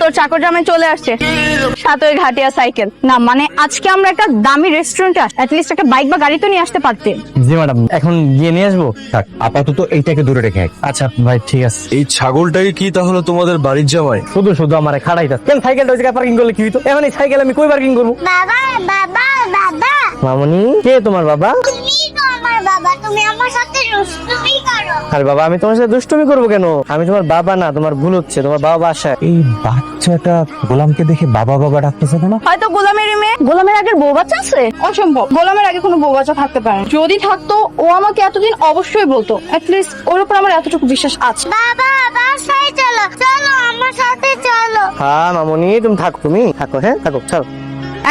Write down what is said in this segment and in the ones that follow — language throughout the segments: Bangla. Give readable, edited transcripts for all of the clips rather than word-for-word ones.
তোর চাকর জামাই চলে আসছে, সাথে ওই ঘাটিয়া সাইকেল। না মানে আজকে আমরা একটা দামি রেস্টুরেন্টে অ্যাটলিস্ট একটা বাইক বা গাড়ি তো নিয়ে আসতে পারতে। জি ম্যাডাম, এখন গিয়ে নিয়ে আসবো। থাক, আপাতত এইটাকে দূরে রেখে। আচ্ছা ভাই, ঠিক আছে। এই ছাগলটাই কি তাহলে তোমাদের বাড়ির জামাই? শুধু শুধু আমার খাড়াইতা কেন? সাইকেলটা ওই জায়গায় পার্কিং করলে কি হইতো? এখন এই সাইকেল আমি কই পার্কিং করবো? বাবা বাবা বাবা, মামনি, কে তোমার বাবা? তুমি তো আমার বাবা, তুমি আমার সাথে দুষ্টুমি করো। আরে বাবা, আমি তোমার সাথে দুষ্টুমি করবো কেন? আমি তোমার বাবা না, তোমার ভুল হচ্ছে। তোমার বাবা বাসায়। এই বাচ্চাটা গোলামকে দেখে বাবা বাবা ডাকতেছে কেন? হয়তো গোলামের মেয়ে। গোলামের আগের বউ বাচ্চা আছে? অসম্ভব, গোলামের আগে কোনো বউ বাচ্চা থাকতে পারে না। যদি থাকতো ও আমাকে এতদিন অবশ্যই বলতো। অ্যাটলিস্ট ওর উপর আমার এতটুকু বিশ্বাস আছে। বাবা বাসায় চলো, চলো আমার সাথে চলো। হ্যাঁ মামনি, তুমি থাকো, হ্যাঁ থাকো, চলো।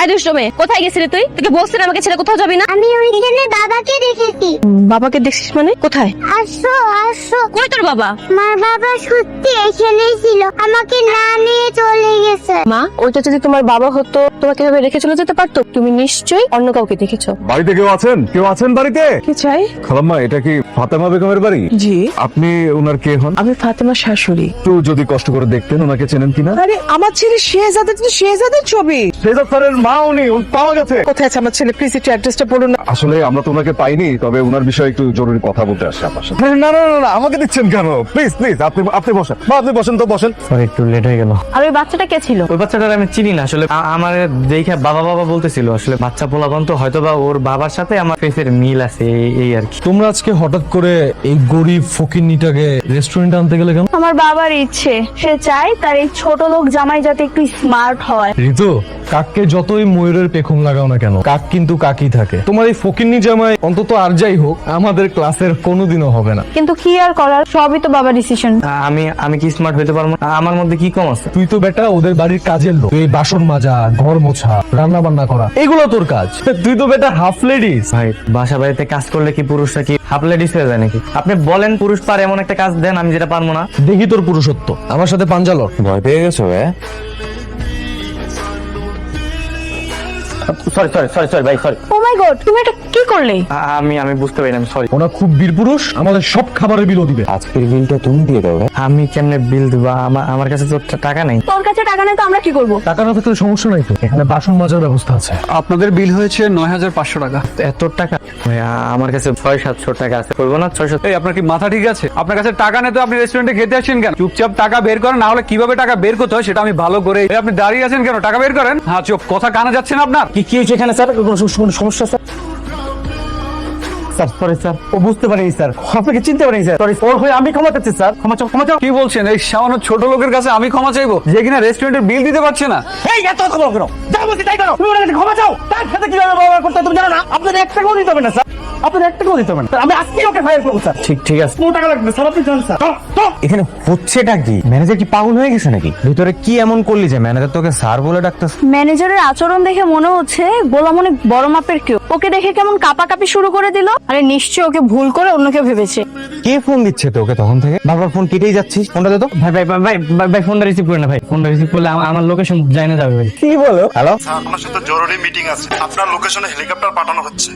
এই দুষ্ট মেয়ে, কোথায় গেছিলি তুই? তোকে বলছিস আমাকে ছেড়ে কোথাও যাবি না। আমি ওইখানে বাবাকে দেখেছি। বাবাকে দেখছিস মানে? কোথায়? আসো আসো। কই তোর বাবা? আমার বাবা সত্যি এখানেই ছিল, আমাকে না নিয়ে চলে গেছে। মা, ওইটা যদি তোমার বাবা হতো তোমাকে এভাবে রেখে চলে যেতে পারতো? তুমি নিশ্চয়ই অন্য কাউকে দেখেছো। বাড়িতে কেউ আছেন বাড়িতে? কি চাই? খালাম্মা, এটা কি ফাতেমা বেগমের বাড়ি? জি, আপনি ওনার কে হন? আমি ফাতেমার শাশুড়ি। একটু যদি কষ্ট করে দেখতেন, ওনাকে চেনেন কিনা? আরে আমার ছেলে শেহজাদের ছবি। শেজাদ স্যারের মা উনি পাওয়া গেছে। কোথায় আছে আমার ছেলে? প্লিজ একটু অ্যাড্রেসটা বলুন না। আসলে আমরা তো ওনাকে পাইনি, তবে ওনার বিষয়ে একটু জরুরি কথা বলতে আসছি আপনার সাথে। না না না, আমাকে দিচ্ছেন কেন? প্লিজ আপনি বসেন। মা, আপনি বসেন তো, বসেন। সরি, একটু লেট হয়ে গেল। আর ওই বাচ্চাটা কে ছিল? ওই বাচ্চাটার আমি চিনি না আসলে। আমার দেখে বাবা বাবা বলতেছিল। আসলে বাচ্চা পোলাপান তো, হয়তো বা ওর বাবার সাথে আমার ফেসের মিল আছে, এই আর কি। তোমরা আজকে হঠাৎ করে এই গরিব ফকিন্নিটাকে রেস্টুরেন্টে আনতে গেলে কেন? আমার বাবার ইচ্ছে, সে চায় তার এই ছোট লোক জামাই যাতে একটু স্মার্ট হয়। ঋতু, কাককে যতই ময়ূরের পেখম লাগাও না কেন, কাক কিন্তু কাকই থাকে। তোমার এই ফকিন্নি জামাই অন্তত আর যাই হোক আমাদের ক্লাসের কোনোদিনও হবে না। কিন্তু কি আর করার, সবই তো বাবার ডিসিশন। আমি কি স্মার্ট হইতে পারবো না? আমার মধ্যে কি কম আছে? তুই তো বেটা ওদের বাড়ির কাজের লোক। তুই বাসন মাজা, ঘর মোছা, রান্না বান্না করা, এগুলো তোর কাজ। তুই তো বেটা হাফ লেডিস। ভাই, বাসা বাড়িতে কাজ করলে কি পুরুষরা কি হাফ লেডিস হয়ে যায় নাকি? আপনি বলেন পুরুষ পারে এমন একটা কাজ দেন আমি যেটা পারবো না। দেখি তোর পুরুষত্ব। আমার সাথে পাঞ্জালো। ভয় পেয়ে গেছো? সরি ভাই, সরি। ও মাই গড, তুমি এটা কি করলে? আমি বুঝতে পারি না, সরি। ওরা খুব বীর পুরুষ, আমাদের সব খাবারের বিলও দিবে। আজকের বিলটা তুমি দিয়ে দাও। আমি কেমনে বিল দিব? আমার কাছে তো টাকা নেই। তোর কাছে টাকা নেই তো আমরা কি করবো? টাকা না থাকলে সমস্যা নাই তো, এখানে বাসন মাজার ব্যবস্থা আছে। আপনাদের বিল হয়েছে ৯৫০০ টাকা। এত টাকা? ভাই, আমার কাছে ৬০০-৭০০ টাকা আছে। করবো না ৬০০? এই আপনার কি মাথা ঠিক আছে? আপনার কাছে টাকা নেই তো আপনি রেস্টুরেন্টে খেতে আসছেন কেন? চুপচাপ টাকা বের করেন, না হলে কিভাবে টাকা বের করতে হয় সেটা আমি ভালো করে। আপনি দাঁড়িয়ে আছেন কেন? টাকা বের করেন। হ্যাঁ চুপ, কথা কানে যাচ্ছে না আপনার? কি হয়েছে এখানে স্যার? কোনো সমস্যা স্যার? স্যার সরি স্যার, ও বুঝতে পারিনি স্যার, আপনাকে চিনতে পারিনি স্যার। সরি, ওর হয়ে আমি ক্ষমা চাচ্ছি স্যার। ক্ষমা চাও। কি বলছেন? এই সামান্য ছোট লোকের কাছে আমি ক্ষমা চাইবো, যে কিনা রেস্টুরেন্টের বিল দিতে পারছে না? এই এত কথা বলো কেন? যা বলছি তাই করো। তুমি ওর কাছে ক্ষমা চাও। তার সাথে কিভাবে ব্যবহার করতে হয় তুমি জানো না? আপনাদের 1 টাকাও দিতে হবে না স্যার। আপনাদের 1 টাকাও দিতে হবে না স্যার। আমি আজকে ওকে ফায়ার করবো স্যার। ঠিক আছে। কোনো টাকা লাগবে না স্যার, আপনি জানেন স্যার। এখানে হচ্ছেটা কি? ম্যানেজার কি পাগল হয়ে গেছে নাকি? ভিতরে কি এমন করলি যে ম্যানেজার তোকে স্যার বলে ডাকতেছে? ম্যানেজারের আচরণ দেখে মনে হচ্ছে গোলাম অনেক বড় মাপের কেউ। ওকে দেখে কেমন কাঁপাকাঁপি শুরু করে দিল। আরে নিশ্চয়ই ওকে ভুল করে অন্য কেউ ভেবেছে। কে ফোন দিচ্ছে তোকে তখন থেকে? বারবার ফোন কেটেই যাচ্ছিস। ফোনটা দে তো। ভাই ফোনটা রিসিভ করে না ভাই। ফোনটা রিসিভ করলে আমার লোকেশন জানা যাবে ভাই। কি বলো? হ্যালো, আপনার সাথে জরুরি মিটিং আছে, আপনার লোকেশনে হেলিকপ্টার পাঠানো হচ্ছে।